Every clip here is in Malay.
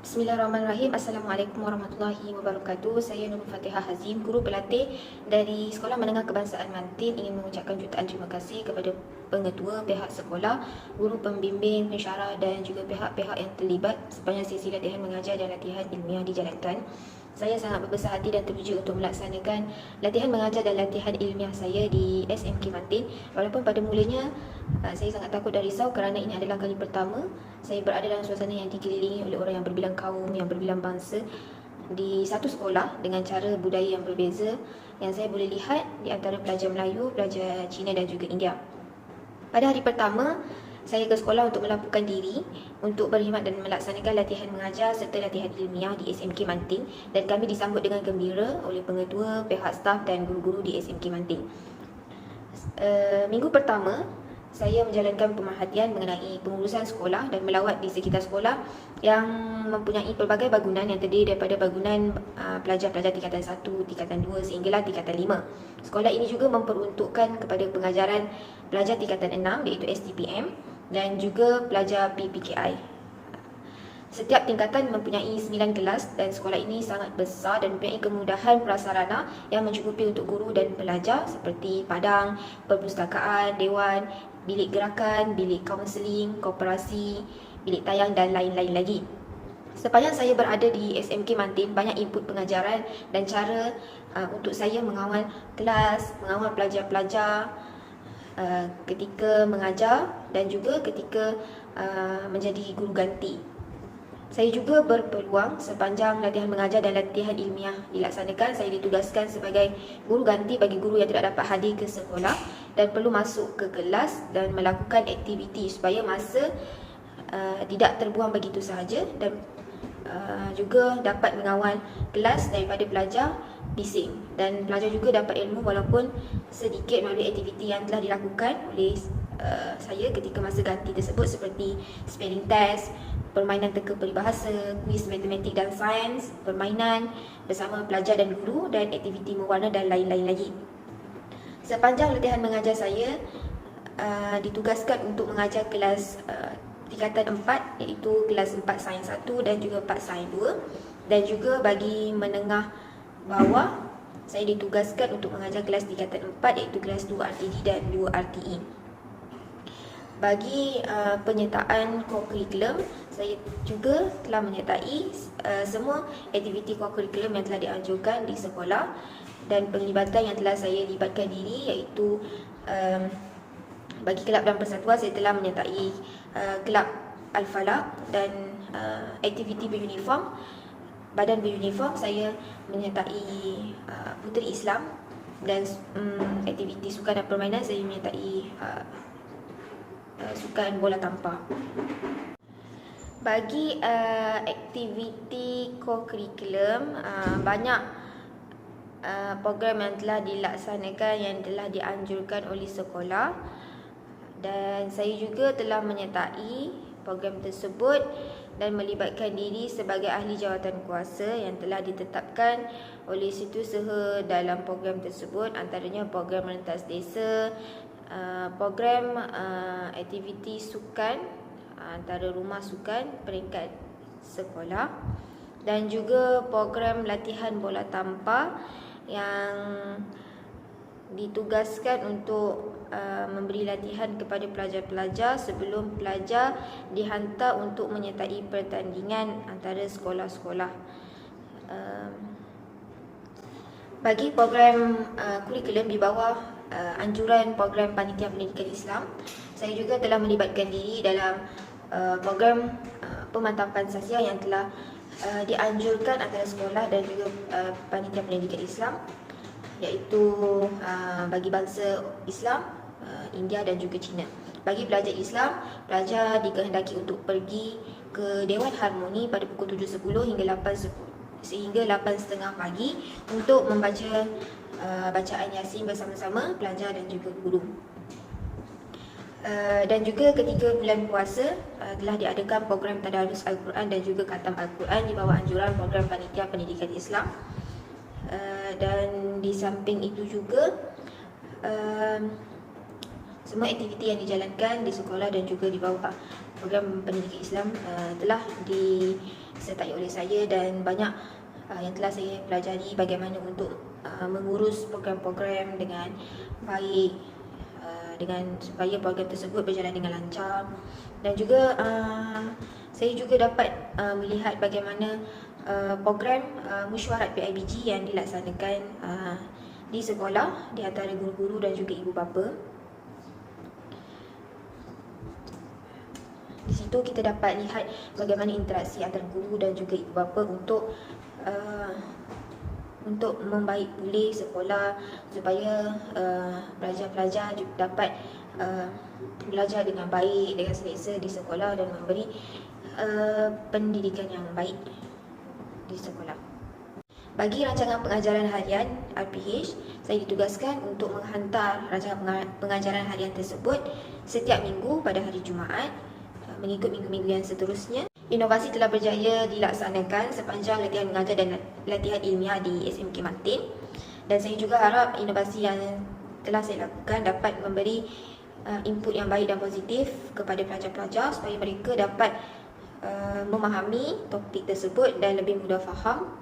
Bismillahirrahmanirrahim. Assalamualaikum warahmatullahi wabarakatuh. Saya Nurul Fatihah Hazim, guru pelatih dari Sekolah Menengah Kebangsaan Mantin, ingin mengucapkan jutaan terima kasih kepada pengetua, pihak sekolah, guru pembimbing, pensyarah dan juga pihak-pihak yang terlibat sepanjang sesi latihan mengajar dan latihan ilmiah dijalankan. Saya sangat berbesar hati dan terpuji untuk melaksanakan latihan mengajar dan latihan ilmiah saya di SMK Mantin. Walaupun pada mulanya saya sangat takut dan risau kerana ini adalah kali pertama saya berada dalam suasana yang dikelilingi oleh orang yang berbilang kaum, yang berbilang bangsa di satu sekolah dengan cara budaya yang berbeza yang saya boleh lihat di antara pelajar Melayu, pelajar Cina dan juga India. Pada hari pertama, saya ke sekolah untuk melaporkan diri untuk berkhidmat dan melaksanakan latihan mengajar serta latihan ilmiah di SMK Mantin, dan kami disambut dengan gembira oleh pengetua, pihak staf dan guru-guru di SMK Mantin. Minggu pertama, saya menjalankan pemerhatian mengenai pengurusan sekolah dan melawat di sekitar sekolah yang mempunyai pelbagai bangunan yang terdiri daripada bangunan pelajar-pelajar tingkatan 1, tingkatan 2 sehinggalah tingkatan 5. Sekolah ini juga memperuntukkan kepada pengajaran pelajar tingkatan 6 iaitu STPM dan juga pelajar PPKI. Setiap tingkatan mempunyai 9 kelas dan sekolah ini sangat besar dan mempunyai kemudahan prasarana yang mencukupi untuk guru dan pelajar seperti padang, perpustakaan, dewan, bilik gerakan, bilik kaunseling, koperasi, bilik tayang dan lain-lain lagi. Sepanjang saya berada di SMK Mantin, banyak input pengajaran dan cara untuk saya mengawal kelas, mengawal pelajar-pelajar ketika mengajar dan juga ketika menjadi guru ganti. Saya juga berpeluang sepanjang latihan mengajar dan latihan ilmiah dilaksanakan, saya ditugaskan sebagai guru ganti bagi guru yang tidak dapat hadir ke sekolah dan perlu masuk ke kelas dan melakukan aktiviti supaya masa tidak terbuang begitu sahaja, dan juga dapat mengawal kelas daripada pelajar bising, dan pelajar juga dapat ilmu walaupun sedikit melalui aktiviti yang telah dilakukan oleh saya ketika masa ganti tersebut, seperti spelling test, permainan teka peribahasa, kuis matematik dan sains, permainan bersama pelajar dan guru, dan aktiviti mewarna dan lain-lain lagi. Sepanjang latihan mengajar saya ditugaskan untuk mengajar kelas tingkatan 4 iaitu kelas 4 sains 1 dan juga 4 sains 2, dan juga bagi menengah bawah saya ditugaskan untuk mengajar kelas tingkatan 4 iaitu kelas 2 RTD dan 2 RTE. Bagi penyertaan core curriculum, saya juga telah menyertai semua aktiviti core curriculum yang telah dianjurkan di sekolah, dan penglibatan yang telah saya libatkan diri iaitu bagi kelab dan persatuan saya telah menyertai kelab Al-Falaq, dan aktiviti beruniform, badan beruniform saya menyertai Puteri Islam, dan aktiviti sukan dan permainan saya menyertai sukan bola tampar. Bagi aktiviti core curriculum, banyak program yang telah dilaksanakan yang telah dianjurkan oleh sekolah, dan saya juga telah menyertai program tersebut dan melibatkan diri sebagai ahli jawatan kuasa yang telah ditetapkan oleh Setiausaha dalam program tersebut, antaranya program rentas desa, program aktiviti sukan antara rumah sukan peringkat sekolah, dan juga program latihan bola tampar yang ditugaskan untuk memberi latihan kepada pelajar-pelajar sebelum pelajar dihantar untuk menyertai pertandingan antara sekolah-sekolah. Bagi program kurikulum di bawah anjuran program Panitia Pendidikan Islam, saya juga telah melibatkan diri dalam program pemantapan sosial yang telah dianjurkan antara sekolah dan juga Panitia Pendidikan Islam, iaitu bagi bangsa Islam, India dan juga Cina. Bagi pelajar Islam, pelajar dikehendaki untuk pergi ke Dewan Harmoni pada pukul 7.10 hingga 8.30 pagi untuk membaca bacaan Yasin bersama-sama pelajar dan juga guru. Dan juga ketika bulan puasa telah diadakan program tadarus Al-Quran dan juga khatam Al-Quran di bawah anjuran program Panitia Pendidikan Islam. Dan di samping itu juga semua aktiviti yang dijalankan di sekolah dan juga di bawah program pendidikan Islam telah disertai oleh saya dan banyak yang telah saya pelajari bagaimana untuk mengurus program-program dengan baik, dengan supaya program tersebut berjalan dengan lancar. Dan juga saya juga dapat melihat bagaimana program mesyuarat PIBG yang dilaksanakan di sekolah di antara guru-guru dan juga ibu bapa. Di situ kita dapat lihat bagaimana interaksi antara guru dan juga ibu bapa untuk membaik pulih sekolah supaya pelajar-pelajar dapat belajar dengan baik, dengan selesa di sekolah dan memberi pendidikan yang baik di sekolah. Bagi rancangan pengajaran harian RPH, saya ditugaskan untuk menghantar rancangan pengajaran harian tersebut setiap minggu pada hari Jumaat mengikut minggu-minggu yang seterusnya. Inovasi telah berjaya dilaksanakan sepanjang latihan mengajar dan latihan ilmiah di SMK Matin. Dan saya juga harap inovasi yang telah saya lakukan dapat memberi input yang baik dan positif kepada pelajar-pelajar supaya mereka dapat memahami topik tersebut dan lebih mudah faham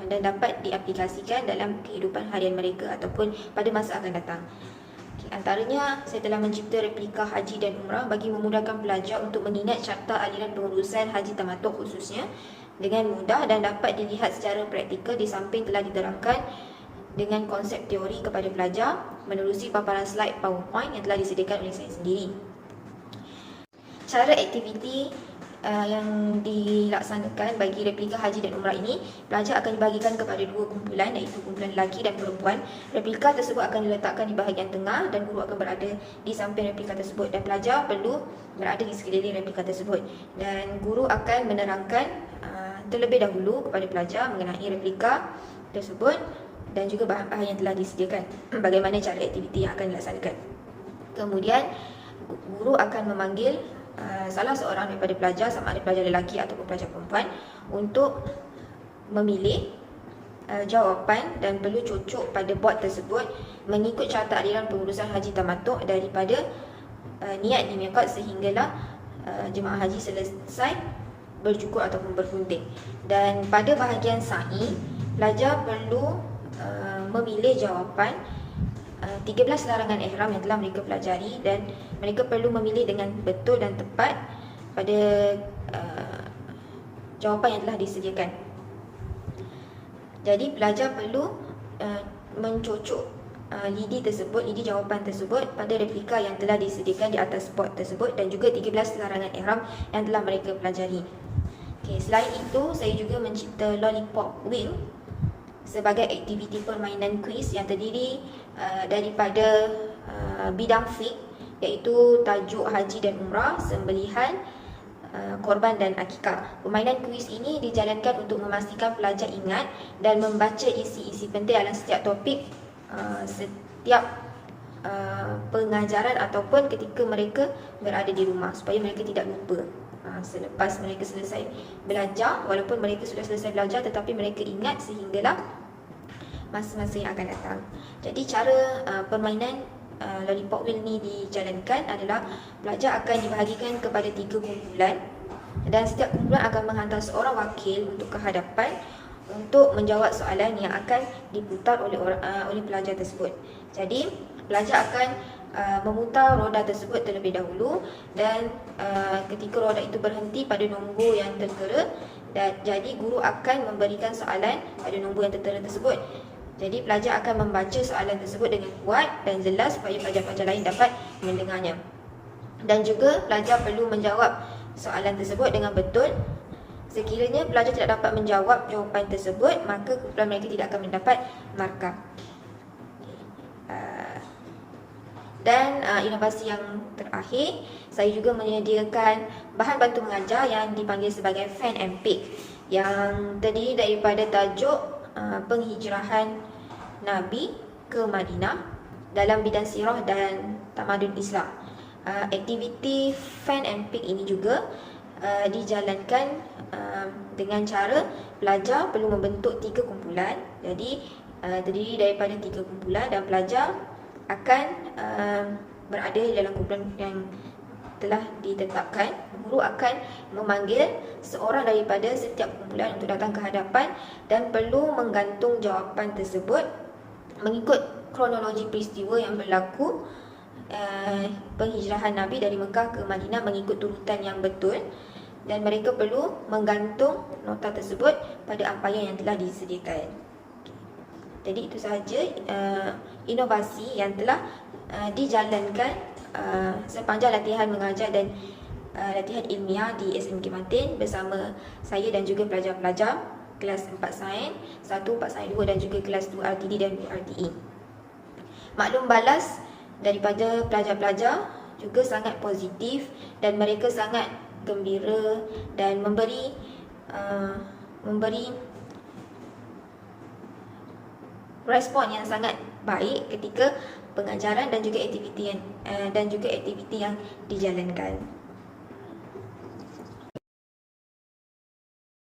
dan dapat diaplikasikan dalam kehidupan harian mereka ataupun pada masa akan datang. Antaranya, saya telah mencipta replika haji dan umrah bagi memudahkan pelajar untuk mengingat carta aliran pengurusan haji tamatuk khususnya dengan mudah dan dapat dilihat secara praktikal di samping telah diterangkan dengan konsep teori kepada pelajar menerusi paparan slide PowerPoint yang telah disediakan oleh saya sendiri. Cara aktiviti yang dilaksanakan bagi replika haji dan umrah ini, pelajar akan dibagikan kepada dua kumpulan, iaitu kumpulan lelaki dan perempuan. Replika tersebut akan diletakkan di bahagian tengah dan guru akan berada di samping replika tersebut, dan pelajar perlu berada di sekeliling replika tersebut. Dan guru akan menerangkan terlebih dahulu kepada pelajar mengenai replika tersebut dan juga bahan-bahan yang telah disediakan, bagaimana cara aktiviti yang akan dilaksanakan. Kemudian guru akan memanggil salah seorang daripada pelajar, sama ada pelajar lelaki ataupun pelajar perempuan, untuk memilih jawapan dan perlu cocok pada bot tersebut mengikut carta aliran pengurusan haji tamatuk daripada niat dimiqat sehinggalah jemaah haji selesai bercukur ataupun bergunting. Dan pada bahagian sa'i, pelajar perlu memilih jawapan 13 larangan ihram yang telah mereka pelajari, dan mereka perlu memilih dengan betul dan tepat pada jawapan yang telah disediakan. Jadi pelajar perlu mencocok lidi jawapan tersebut pada replika yang telah disediakan di atas bot tersebut dan juga 13 larangan ihram yang telah mereka pelajari. Okay, selain itu, saya juga mencipta Lollipop Wheel sebagai aktiviti permainan kuis yang terdiri daripada bidang fiqh, iaitu tajuk haji dan umrah, sembelihan, korban dan akikah. Permainan kuis ini dijalankan untuk memastikan pelajar ingat dan membaca isi-isi penting dalam setiap topik, setiap pengajaran ataupun ketika mereka berada di rumah, supaya mereka tidak lupa selepas mereka selesai belajar. Walaupun mereka sudah selesai belajar, tetapi mereka ingat sehinggalah masa-masa yang akan datang. Jadi cara permainan Lollipop Wheel ni dijalankan adalah pelajar akan dibahagikan kepada 3 kumpulan, dan setiap kumpulan akan menghantar seorang wakil untuk ke hadapan untuk menjawab soalan yang akan diputar oleh pelajar tersebut. Jadi pelajar akan memutar roda tersebut terlebih dahulu, dan ketika roda itu berhenti pada nombor yang tertera, jadi guru akan memberikan soalan pada nombor yang tertera tersebut. Jadi pelajar akan membaca soalan tersebut dengan kuat dan jelas supaya pelajar-pelajar lain dapat mendengarnya. Dan juga pelajar perlu menjawab soalan tersebut dengan betul. Sekiranya pelajar tidak dapat menjawab jawapan tersebut, maka kumpulan mereka tidak akan mendapat markah. Dan inovasi yang terakhir, saya juga menyediakan bahan bantu mengajar yang dipanggil sebagai Fan and Pick, yang terdiri daripada tajuk penghijrahan Nabi ke Madinah dalam bidang sirah dan tamadun Islam. Aktiviti Fan and Pick ini juga dijalankan dengan cara pelajar perlu membentuk 3 kumpulan. Jadi terdiri daripada 3 kumpulan, dan pelajar akan berada dalam kumpulan yang telah ditetapkan, guru akan memanggil seorang daripada setiap kumpulan untuk datang ke hadapan dan perlu menggantung jawapan tersebut mengikut kronologi peristiwa yang berlaku, penghijrahan Nabi dari Mekah ke Madinah mengikut urutan yang betul, dan mereka perlu menggantung nota tersebut pada ampaian yang telah disediakan. Jadi itu sahaja inovasi yang telah dijalankan sepanjang latihan mengajar dan latihan ilmiah di SMK Matin bersama saya dan juga pelajar-pelajar kelas 4 Sains, 1, 4 Sains 2 dan juga kelas 2 RTD dan 2 RTE. Maklum balas daripada pelajar-pelajar juga sangat positif dan mereka sangat gembira dan memberi respon yang sangat baik ketika pengajaran dan juga aktiviti yang dijalankan.